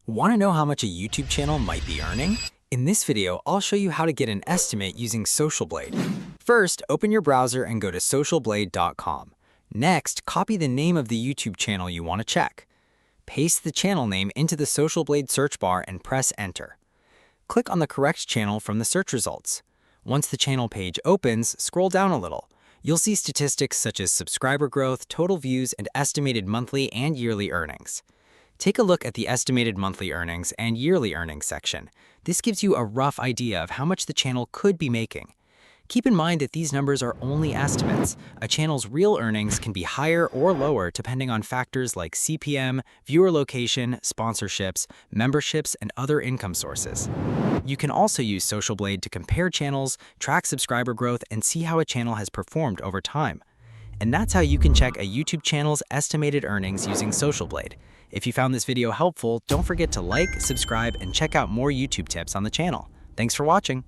Want to know how much a YouTube channel might be earning? In this video, I'll show you how to get an estimate using Social Blade. First, open your browser and go to socialblade.com. Next, copy the name of the YouTube channel you want to check. Paste the channel name into the Social Blade search bar and press Enter. Click on the correct channel from the search results. Once the channel page opens, scroll down a little. You'll see statistics such as subscriber growth, total views, and estimated monthly and yearly earnings. Take a look at the estimated monthly earnings and yearly earnings section. This gives you a rough idea of how much the channel could be making. Keep in mind that these numbers are only estimates. A channel's real earnings can be higher or lower depending on factors like CPM, viewer location, sponsorships, memberships, and other income sources. You can also use Social Blade to compare channels, track subscriber growth, and see how a channel has performed over time. And that's how you can check a YouTube channel's estimated earnings using Social Blade. If you found this video helpful, don't forget to like, subscribe, and check out more YouTube tips on the channel. Thanks for watching.